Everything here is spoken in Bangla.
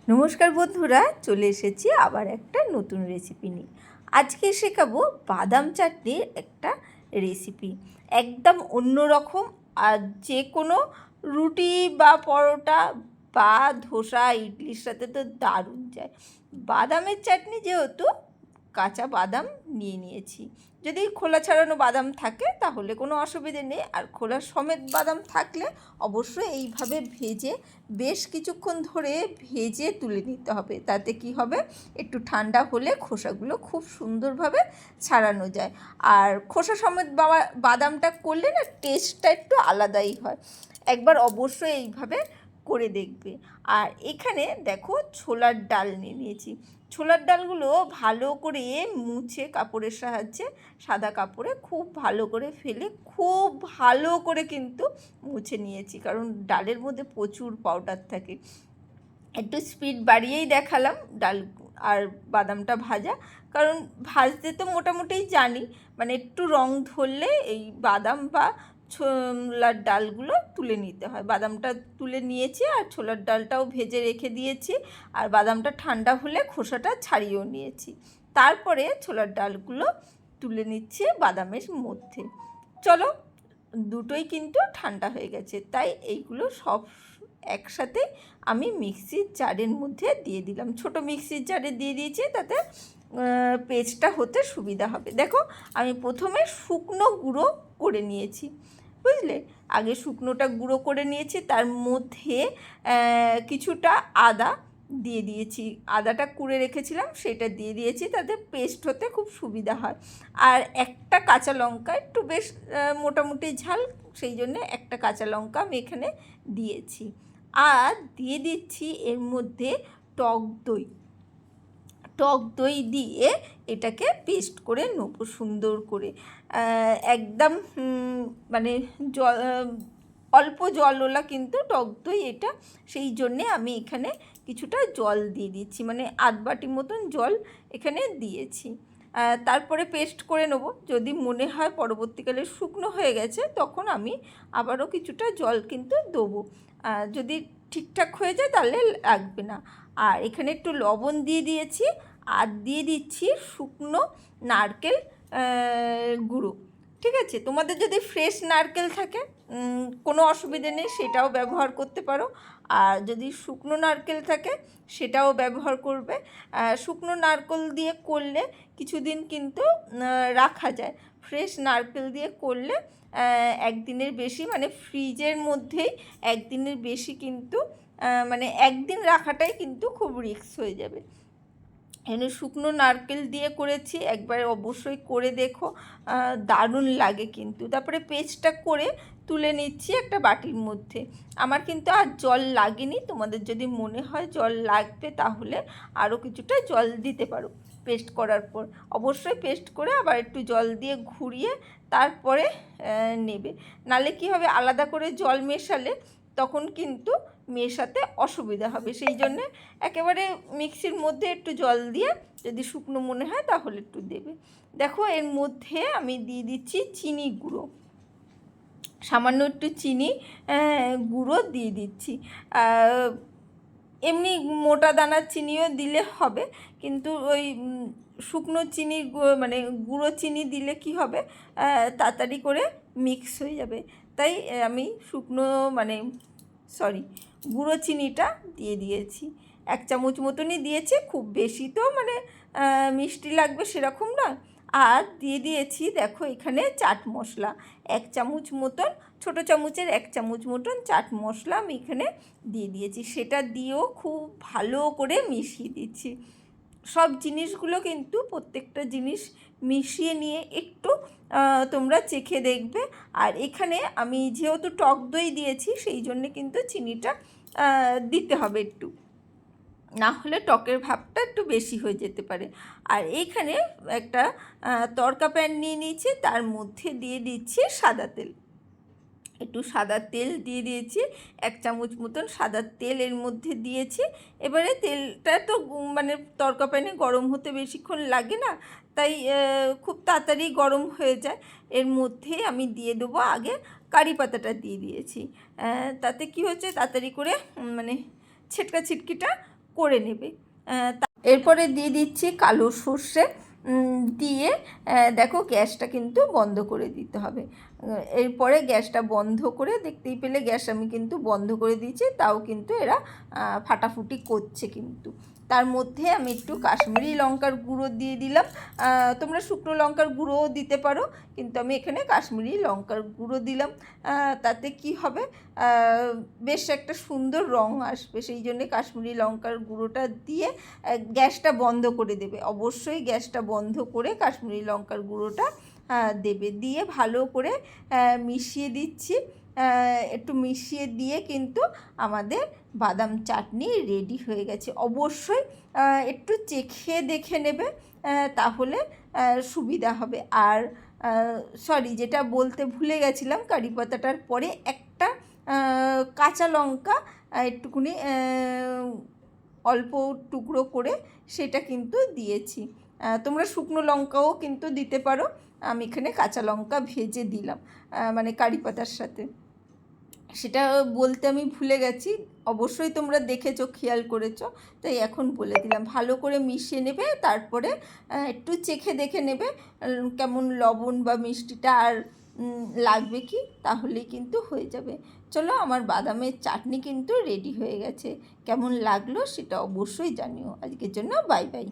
নমস্কার বন্ধুরা, চলে এসেছি আবার একটা নতুন রেসিপি নিয়ে। আজকে শেখাবো বাদাম চাটনির একটা রেসিপি, একদম অন্যরকম। আর যে কোনো রুটি বা পরোটা বা ধোসা, ইডলির সাথে তো দারুণ যায়। বাদামের চাটনি, যেহেতু কাঁচা বাদাম নিয়েছি, যদি খোলা ছাড়ানো বাদাম থাকে তাহলে কোনো অসুবিধে নেই, আর খোলা সমেত বাদাম থাকলে অবশ্যই এইভাবে ভেজে বেশ কিছুক্ষণ ধরে ভেজে তুলে নিতে হবে। তাতে কি হবে, একটু ঠান্ডা হলে খোসাগুলো খুব সুন্দরভাবে ছাড়ানো যায়। আর খোসা সমেত বাদামটা করলে না, টেস্টটা একটু আলাদাই হয়। একবার অবশ্যই এইভাবে করে দেখবে। আর এখানে দেখো, ছোলার ডাল নিয়েছি। ছোলার ডালগুলো ভালো করে মুছে কাপড়ের সাহায্যে, সাদা কাপড়ে খুব ভালো করে ফেলে খুব ভালো করে কিন্তু মুছে নিয়েছি, কারণ ডালের মধ্যে প্রচুর পাউডার থাকে। একটু স্পিড বাড়িয়েই দেখালাম ডাল আর বাদামটা ভাজা, কারণ ভাজতে তো মোটামুটি জানি, মানে একটু রং ধরলে এই বাদাম বা ছোলার ডালগুলো তুলে নিতে হয়। বাদামটা তুলে নিয়েছি আর ছোলার ডালটাও ভেজে রেখে দিয়েছি, আর বাদামটা ঠান্ডা হলে খোসাটা ছাড়িয়েও নিয়েছি। তারপরে ছোলার ডালগুলো তুলে নিচ্ছে বাদামের মধ্যে। চলো, দুটোই কিন্তু ঠান্ডা হয়ে গেছে, তাই এইগুলো সব একসাথে আমি মিক্সির জারের মধ্যে দিয়ে দিলাম। ছোট মিক্সির জারে দিয়ে দিয়েছি, তাতে পেস্টটা হতে সুবিধা হবে। দেখো, আমি প্রথমে শুকনো গুঁড়ো করে নিয়েছি, বুঝলে। আগে শুকনোটা গুঁড়ো করে নিয়েছি, তার মধ্যে কিছুটা আদা দিয়ে দিয়েছি। আদাটা কুড়ে রেখেছিলাম, সেটা দিয়ে দিয়েছি, তাতে পেস্ট হতে খুব সুবিধা হয়। আর একটা কাঁচা লঙ্কা, একটু বেশ মোটামুটি ঝাল, সেই জন্যে একটা কাঁচা লঙ্কা আমি এখানে দিয়েছি। আর দিয়ে দিচ্ছি এর মধ্যে টক দই। টক দই দিয়ে এটাকে পেস্ট করে নেবো সুন্দর করে, একদম মানে জল, অল্প জলওয়ালা কিন্তু টক দই এটা, সেই জন্যে আমি এখানে কিছুটা জল দিয়ে দিচ্ছি, মানে আধ বাটি মতন জল এখানে দিয়েছি। তারপরে পেস্ট করে নেব। যদি মনে হয় পরবর্তীকালে শুকনো হয়ে গেছে, তখন আমি আবারও কিছুটা জল কিন্তু দেবো। যদি ঠিকঠাক হয়ে যায় তাহলে লাগবে না। আর এখানে একটু লবণ দিয়ে দিয়েছি, আর দিয়ে দিচ্ছি শুকনো নারকেল গুঁড়ো। ঠিক আছে, তোমাদের যদি ফ্রেশ নারকেল থাকে কোনো অসুবিধে নেই, সেটাও ব্যবহার করতে পারো। আর যদি শুকনো নারকেল থাকে সেটাও ব্যবহার করবে। শুকনো নারকেল দিয়ে করলে কিছুদিন কিন্তু রাখা যায়। ফ্রেশ নারকেল দিয়ে করলে একদিনের বেশি, মানে ফ্রিজের মধ্যেই একদিনের বেশি কিন্তু, মানে একদিন রাখাটাই কিন্তু খুব রিস্ক হয়ে যাবে। এখানে শুকনো নারকেল দিয়ে করেছি, একবার অবশ্যই করে দেখো, দারুণ লাগে কিন্তু। তারপরে পেস্টটা করে তুলে নিচ্ছি একটা বাটির মধ্যে। আমার কিন্তু আর জল লাগেনি, তোমাদের যদি মনে হয় জল লাগবে তাহলে আরও কিছুটা জল দিতে পারো পেস্ট করার পর। অবশ্যই পেস্ট করে আবার একটু জল দিয়ে ঘুরিয়ে তারপরে নেবে, নালে কি হবে, আলাদা করে জল মেশালে তখন কিন্তু মেশাতে অসুবিধা হবে। সেই জন্যে একেবারে মিক্সির মধ্যে একটু জল দিয়ে, যদি শুকনো মনে হয় তাহলে একটু দেবে। দেখো, এর মধ্যে আমি দিয়ে দিচ্ছি চিনি গুঁড়ো, সামান্য একটু চিনি গুঁড়ো দিয়ে দিচ্ছি। এমনি মোটা দানার চিনিও দিলে হবে, কিন্তু ওই শুকনো চিনি মানে গুঁড়ো চিনি দিলে কি হবে, তাড়াতাড়ি করে মিক্স হয়ে যাবে। তাই আমি শুকনো মানে গুঁড়ো চিনিটা দিয়ে দিয়েছি, 1 চামচ মতনই দিয়েছি, খুব বেশি তো মানে মিষ্টি লাগবে সেরকম না। আর দিয়ে দিয়েছি, দেখো এখানে চাট মশলা 1 চামচ মতন, ছোটো চামচের 1 চামচ মতন চাট মশলা আমি এখানে দিয়ে দিয়েছি। সেটা দিয়েও খুব ভালো করে মিশিয়ে দিচ্ছি। সব জিনিসগুলো কিন্তু, প্রত্যেকটা জিনিস মিশিয়ে নিয়ে একটু তোমরা চেখে দেখবে। আর এখানে আমি যেহেতু টক দই দিয়েছি, সেই জন্যে কিন্তু চিনিটা দিতে হবে একটু, না হলে টকের ভাবটা একটু বেশি হয়ে যেতে পারে। আর এইখানে একটা তড়কা প্যান নিয়ে নিয়েছি, তার মধ্যে দিয়ে দিচ্ছি সাদা তেল। একটু সাদা তেল দিয়ে দিয়েছি, 1 চামচ মতন সাদা তেল এর মধ্যে দিয়েছি। এবারে তেলটা তো মানে তড়কা প্যানে গরম হতে বেশিক্ষণ লাগে না, তাই খুব তাড়াতাড়ি গরম হয়ে যায়। এর মধ্যে আমি দিয়ে দেবো, আগে কারি পাতাটা দিয়ে দিয়েছি। তাতে কি হচ্ছে, তাড়াতাড়ি করে মানে ছিটকিটা করে নেবে। এরপরে দিয়ে দিচ্ছি কালো সর্ষে, দিয়ে দেখো গ্যাসটা কিন্তু বন্ধ করে দিতে হবে। এরপরে গ্যাসটা বন্ধ করে, দেখতেই পেলে গ্যাস আমি কিন্তু বন্ধ করে দিয়েছি, তাও কিন্তু এরা ফাটাফুটি করছে। কিন্তু তার মধ্যে আমি একটু কাশ্মীরি লঙ্কার গুঁড়ো দিয়ে দিলাম। তোমরা শুকনো লঙ্কার গুঁড়োও দিতে পারো, কিন্তু আমি এখানে কাশ্মীরি লঙ্কার গুঁড়ো দিলাম। তাতে কি হবে, বেশ একটা সুন্দর রং আসবে, সেই জন্যে কাশ্মীরি লঙ্কার গুঁড়োটা দিয়ে গ্যাসটা বন্ধ করে দেবে। অবশ্যই গ্যাসটা বন্ধ করে কাশ্মীরি লঙ্কার গুঁড়োটা দেবে, দিয়ে ভালো করে মিশিয়ে দিচ্ছি। একটু মিশিয়ে দিয়ে কিন্তু আমাদের বাদাম চাটনি রেডি হয়ে গেছে। অবশ্যই একটু চেখে দেখে নেবে, তাহলে সুবিধা হবে। আর সরি, যেটা বলতে ভুলে গেছিলাম, কারি পাতাটার পরে একটা কাঁচা লঙ্কা একটুকুনি অল্প টুকরো করে সেটা কিন্তু দিয়েছি। তোমরা শুকনো লঙ্কাও কিন্তু দিতে পারো, আমি এখানে কাঁচা লঙ্কা ভেজে দিলাম মানে কারি পাতার সাথে। সেটা বলতে আমি ভুলে গেছি, অবশ্যই তোমরা দেখেছো, খেয়াল করেছো, তাই এখন বলে দিলাম। ভালো করে মিশিয়ে নেবে, তারপরে একটু চেখে দেখে নেবে কেমন লবণ বা মিষ্টিটা আর লাগবে কি, তাহলেই কিন্তু হয়ে যাবে। চলো, আমার বাদামের চাটনি কিন্তু রেডি হয়ে গেছে। কেমন লাগলো সেটা অবশ্যই জানিও। আজকের জন্য বাই বাই।